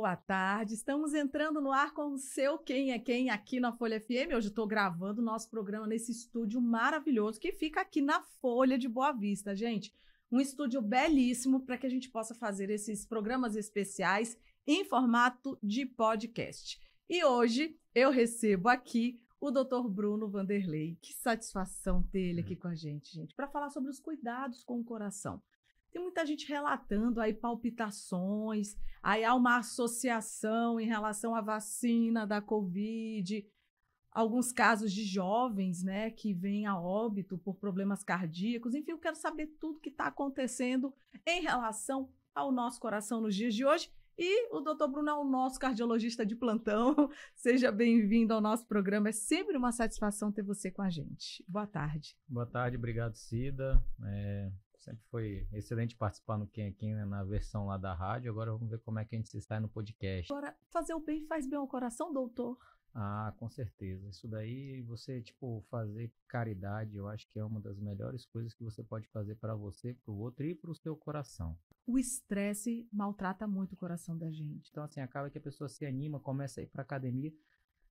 boa tarde. Estamos entrando no ar com o seu Quem é Quem aqui na Folha FM. Hoje estou gravando o nosso programa nesse estúdio maravilhoso que fica aqui na Folha de Boa Vista, gente. Um estúdio belíssimo para que a gente possa fazer esses programas especiais em formato de podcast. E hoje eu recebo aqui o Dr. Bruno Vanderlei. Que satisfação ter ele aqui com a gente, para falar sobre os cuidados com o coração. Tem muita gente relatando aí palpitações, aí há uma associação em relação à vacina da Covid, alguns casos de jovens, né, que vêm a óbito por problemas cardíacos. Enfim, eu quero saber tudo que está acontecendo em relação ao nosso coração nos dias de hoje. E o Dr. Bruno é o nosso cardiologista de plantão. Seja bem-vindo ao nosso programa. É sempre uma satisfação ter você com a gente. Boa tarde. Boa tarde, obrigado, Cida. Sempre foi excelente participar no Quem é Quem, né, na versão lá da rádio. Agora vamos ver como é que a gente se sai no podcast. Agora, fazer o bem faz bem ao coração, doutor? Ah, com certeza. Isso daí, você, fazer caridade, eu acho que é uma das melhores coisas que você pode fazer para você, para o outro e para o seu coração. O estresse maltrata muito o coração da gente. Então, assim, acaba que a pessoa se anima, começa a ir para academia.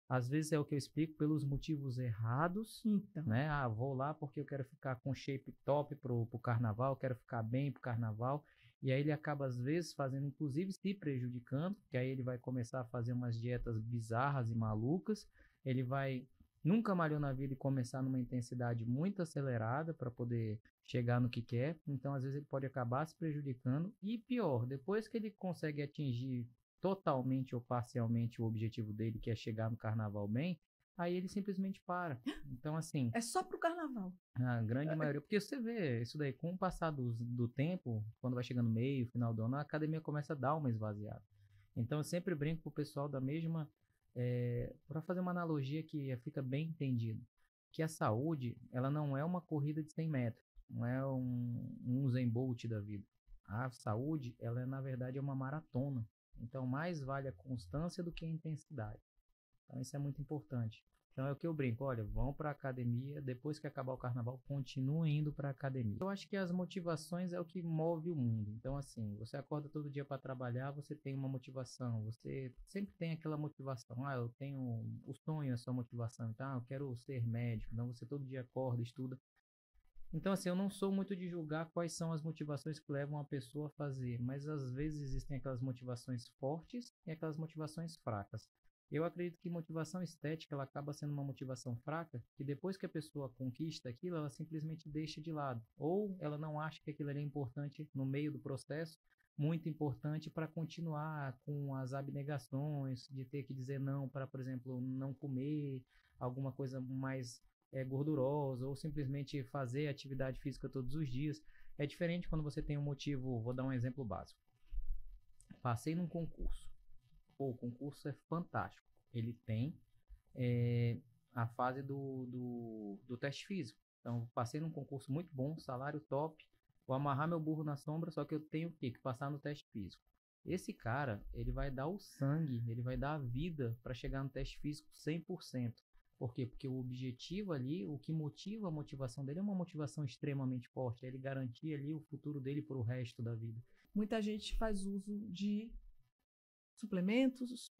Às vezes é o que eu explico pelos motivos errados, né? Ah, vou lá porque eu quero ficar com shape top pro carnaval, quero ficar bem pro carnaval. E aí ele acaba, às vezes, fazendo, inclusive, se prejudicando, que aí ele vai começar a fazer umas dietas bizarras e malucas. Ele vai, nunca malhou na vida e começar numa intensidade muito acelerada para poder chegar no que quer. Então, às vezes, ele pode acabar se prejudicando. E pior, depois que ele consegue atingir totalmente ou parcialmente o objetivo dele, que é chegar no carnaval bem, aí ele simplesmente para. Então, assim... É só pro carnaval. A grande maioria, porque você vê isso daí, com o passar do tempo, quando vai chegando meio, final do ano, a academia começa a dar uma esvaziada. Então, eu sempre brinco com o pessoal da mesma... para fazer uma analogia que fica bem entendido, que a saúde, ela não é uma corrida de 100 metros, não é um Usain Bolt da vida. A saúde, ela na verdade é uma maratona. Então, mais vale a constância do que a intensidade. Então, isso é muito importante. Então, é o que eu brinco. Olha, vão para a academia. Depois que acabar o carnaval, continuem indo para a academia. Eu acho que as motivações é o que move o mundo. Então, assim, você acorda todo dia para trabalhar, você tem uma motivação. Você sempre tem aquela motivação. Ah, eu tenho o sonho, a sua motivação. Então, eu quero ser médico. Então, você todo dia acorda, estuda. Então, assim, eu não sou muito de julgar quais são as motivações que levam a pessoa a fazer, mas às vezes existem aquelas motivações fortes e aquelas motivações fracas. Eu acredito que motivação estética, ela acaba sendo uma motivação fraca, que depois que a pessoa conquista aquilo, ela simplesmente deixa de lado. Ou ela não acha que aquilo ali é importante no meio do processo, muito importante para continuar com as abnegações, de ter que dizer não para, por exemplo, não comer alguma coisa mais gordurosa, ou simplesmente fazer atividade física todos os dias. É diferente quando você tem um motivo. Vou dar um exemplo básico. Passei num concurso. Pô, o concurso é fantástico. Ele tem a fase do teste físico. Então, passei num concurso muito bom, salário top, vou amarrar meu burro na sombra, só que eu tenho que passar no teste físico. Esse cara, ele vai dar o sangue, ele vai dar a vida para chegar no teste físico 100%. Por quê? Porque o objetivo ali, o que motiva a motivação dele é uma motivação extremamente forte. É ele garantir ali o futuro dele para o resto da vida. Muita gente faz uso de suplementos,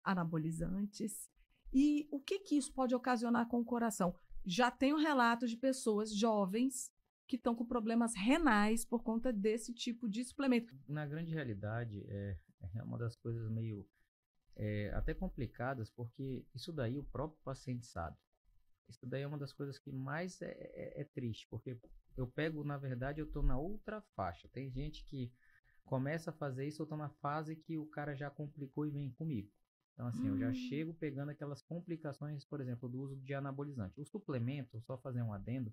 anabolizantes. E o que isso pode ocasionar com o coração? Já tenho relatos de pessoas jovens que estão com problemas renais por conta desse tipo de suplemento. Na grande realidade, é uma das coisas meio... até complicadas, porque isso daí o próprio paciente sabe. Isso daí é uma das coisas que mais é triste, porque eu pego, na verdade, eu estou na outra faixa. Tem gente que começa a fazer isso, eu estou na fase que o cara já complicou e vem comigo. Então, assim, eu já chego pegando aquelas complicações, por exemplo, do uso de anabolizante. O suplemento, só fazer um adendo,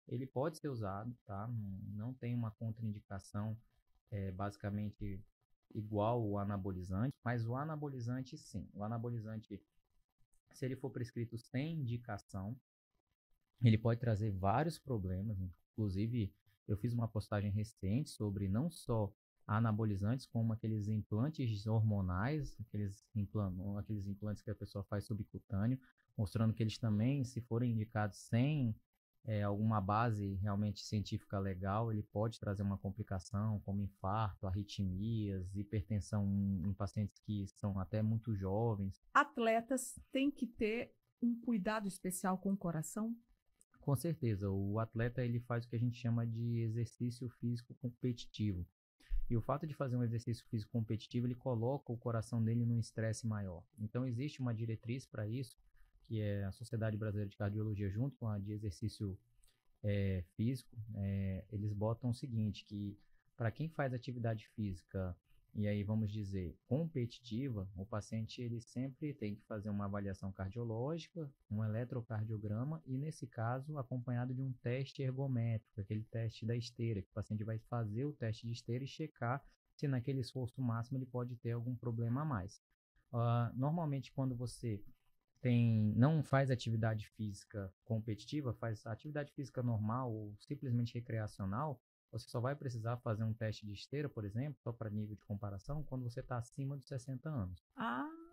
ele pode ser usado, tá? Não tem uma contraindicação, basicamente igual o anabolizante, mas o anabolizante sim. O anabolizante, se ele for prescrito sem indicação, ele pode trazer vários problemas. Inclusive, eu fiz uma postagem recente sobre não só anabolizantes, como aqueles implantes hormonais, aqueles implantes que a pessoa faz subcutâneo, mostrando que eles também, se forem indicados sem alguma base realmente científica legal, ele pode trazer uma complicação como infarto, arritmias, hipertensão em pacientes que são até muito jovens. Atletas têm que ter um cuidado especial com o coração? Com certeza, o atleta ele faz o que a gente chama de exercício físico competitivo. E o fato de fazer um exercício físico competitivo, ele coloca o coração dele num estresse maior. Então, existe uma diretriz para isso, que é a Sociedade Brasileira de Cardiologia, junto com a de exercício físico, eles botam o seguinte, que para quem faz atividade física, e aí vamos dizer, competitiva, o paciente ele sempre tem que fazer uma avaliação cardiológica, um eletrocardiograma e, nesse caso, acompanhado de um teste ergométrico, aquele teste da esteira, que o paciente vai fazer o teste de esteira e checar se naquele esforço máximo ele pode ter algum problema a mais. Normalmente, quando você não faz atividade física competitiva, faz atividade física normal ou simplesmente recreacional, você só vai precisar fazer um teste de esteira, por exemplo, só para nível de comparação, quando você está acima de 60 anos.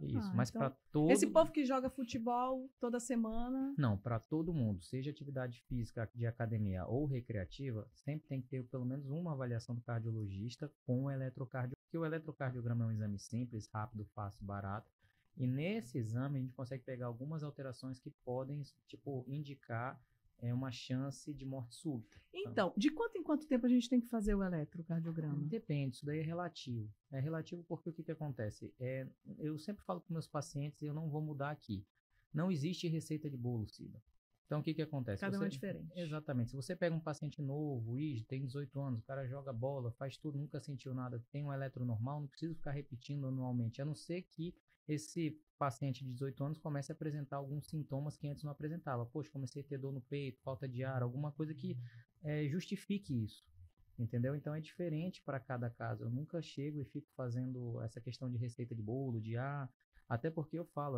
Isso, mas então, para todo... Esse povo que joga futebol toda semana... Não, para todo mundo, seja atividade física de academia ou recreativa, sempre tem que ter pelo menos uma avaliação do cardiologista com o eletrocardiograma, porque o eletrocardiograma é um exame simples, rápido, fácil, barato. E nesse exame a gente consegue pegar algumas alterações que podem, tipo, indicar uma chance de morte súbita. Então, de quanto em quanto tempo a gente tem que fazer o eletrocardiograma? Depende, isso daí é relativo. É relativo porque o que acontece? Eu sempre falo com meus pacientes e eu não vou mudar aqui. Não existe receita de bolo, Cida. Então, o que acontece? Cada um é diferente. Exatamente. Se você pega um paciente novo, tem 18 anos, o cara joga bola, faz tudo, nunca sentiu nada, tem um eletro normal, não precisa ficar repetindo anualmente, a não ser que esse paciente de 18 anos comece a apresentar alguns sintomas que antes não apresentava. Poxa, comecei a ter dor no peito, falta de ar, alguma coisa que justifique isso. Entendeu? Então é diferente para cada caso. Eu nunca chego e fico fazendo essa questão de receita de bolo, até porque eu falo,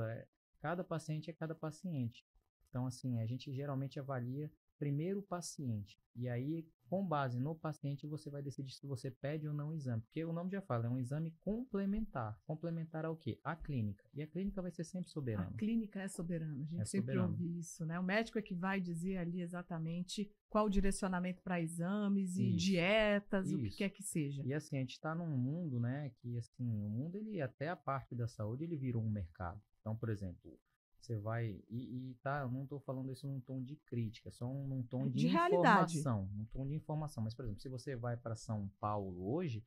cada paciente é cada paciente. Então, assim, a gente geralmente avalia primeiro o paciente. E aí, com base no paciente, você vai decidir se você pede ou não o exame. Porque o nome já fala, é um exame complementar. Complementar ao quê? A clínica. E a clínica vai ser sempre soberana. A clínica é soberana. A gente sempre ouve isso, né? O médico é que vai dizer ali exatamente qual o direcionamento para exames e dietas, o que quer que seja. E assim, a gente está num mundo, né? Que assim, o mundo, ele até a parte da saúde, ele virou um mercado. Então, por exemplo... Você vai, eu não estou falando isso num tom de crítica, só num tom de informação. Um tom de informação. Mas, por exemplo, se você vai para São Paulo hoje,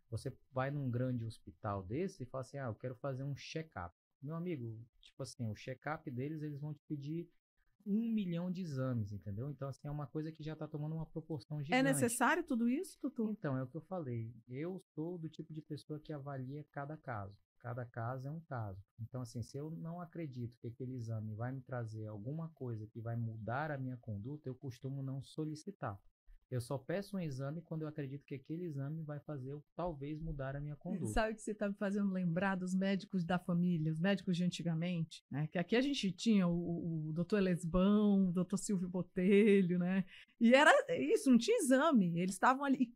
você vai num grande hospital desse e fala assim, eu quero fazer um check-up. Meu amigo, tipo assim, o check-up deles, eles vão te pedir 1 milhão de exames, entendeu? Então, assim, é uma coisa que já está tomando uma proporção gigante. É necessário tudo isso, Tutu? Então, é o que eu falei. Eu sou do tipo de pessoa que avalia cada caso. Cada caso é um caso. Então, assim, se eu não acredito que aquele exame vai me trazer alguma coisa que vai mudar a minha conduta, eu costumo não solicitar. Eu só peço um exame quando eu acredito que aquele exame vai fazer talvez mudar a minha conduta. Sabe o que você está me fazendo lembrar dos médicos da família, os médicos de antigamente, né? Que aqui a gente tinha o doutor Elesbão, o doutor Silvio Botelho, né? E era isso, não tinha exame. Eles estavam ali...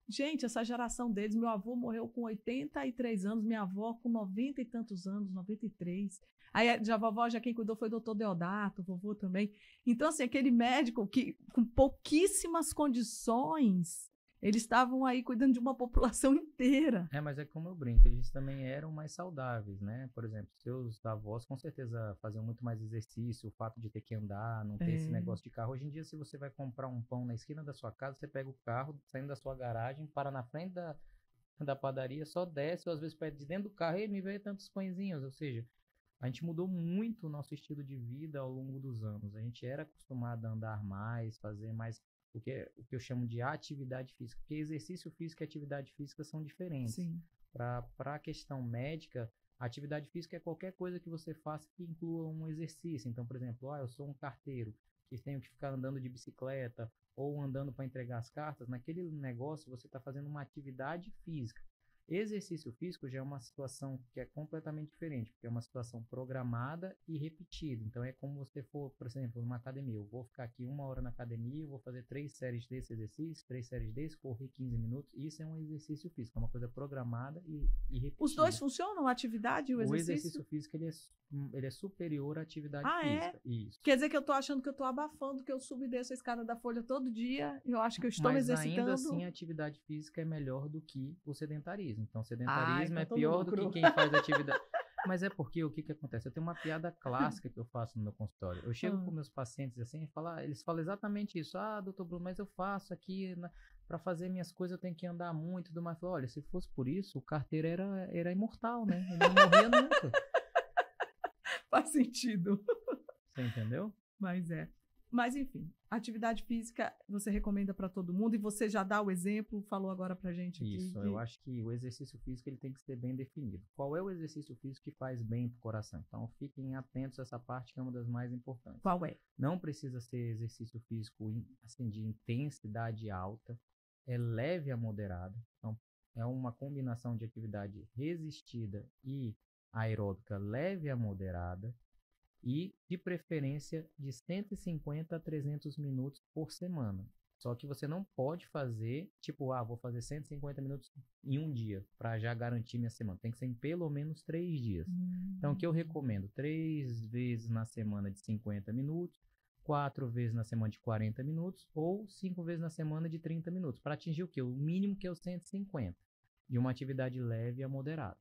Gente, essa geração deles, meu avô morreu com 83 anos, minha avó com 90 e tantos anos, 93. Aí a vovó, já quem cuidou foi o doutor Deodato, o vovô também. Então, assim, aquele médico que com pouquíssimas condições, eles estavam aí cuidando de uma população inteira. Mas é como eu brinco, eles também eram mais saudáveis, né? Por exemplo, seus avós com certeza faziam muito mais exercício, o fato de ter que andar, não ter esse negócio de carro. Hoje em dia, se você vai comprar um pão na esquina da sua casa, você pega o carro, saindo da sua garagem, para na frente da padaria, só desce, ou às vezes pede de dentro do carro, e me vê tantos pãezinhos. Ou seja, a gente mudou muito o nosso estilo de vida ao longo dos anos. A gente era acostumado a andar mais, fazer mais... o que eu chamo de atividade física, porque exercício físico e atividade física são diferentes. Para a questão médica, atividade física é qualquer coisa que você faça que inclua um exercício. Então, por exemplo, eu sou um carteiro que tenho que ficar andando de bicicleta ou andando para entregar as cartas. Naquele negócio, você está fazendo uma atividade física. Exercício físico já é uma situação que é completamente diferente, porque é uma situação programada e repetida. Então, é como você for, por exemplo, numa academia. Eu vou ficar aqui 1 hora na academia, eu vou fazer 3 séries desse exercício, 3 séries desse, correr 15 minutos. Isso é um exercício físico, é uma coisa programada e repetida. Os dois funcionam, a atividade e o exercício? O exercício físico, ele é superior à atividade Ah, física. é? Isso. Quer dizer que eu tô achando que eu tô abafando, que eu subo e desço a escada da Folha todo dia, eu acho que eu estou me Mas exercitando. ainda assim, a atividade física é melhor do que o sedentarismo. Então, sedentarismo então é tô pior do lucro. que quem faz atividade. Mas é porque o que que acontece? Eu tenho uma piada clássica que eu faço no meu consultório. Eu chego com meus pacientes assim e eles falam exatamente isso. Ah, doutor Bruno, mas eu faço aqui para fazer minhas coisas, eu tenho que andar muito e tudo mais. Eu falo, olha, se fosse por isso, o carteiro era imortal, né? Ele não morria nunca. Faz sentido. Você entendeu? Mas enfim, atividade física você recomenda para todo mundo e você já dá o exemplo, falou agora pra gente aqui. Isso, eu acho que o exercício físico ele tem que ser bem definido. Qual é o exercício físico que faz bem pro coração? Então, fiquem atentos a essa parte que é uma das mais importantes. Qual é? Não precisa ser exercício físico assim, de intensidade alta, é leve a moderada. Então, é uma combinação de atividade resistida e aeróbica leve a moderada. E, de preferência, de 150 a 300 minutos por semana. Só que você não pode fazer, tipo, vou fazer 150 minutos em um dia, para já garantir minha semana. Tem que ser em pelo menos 3 dias. Então, o que eu recomendo? 3 vezes na semana de 50 minutos, 4 vezes na semana de 40 minutos, ou 5 vezes na semana de 30 minutos, para atingir o quê? O mínimo que é o 150, de uma atividade leve a moderada.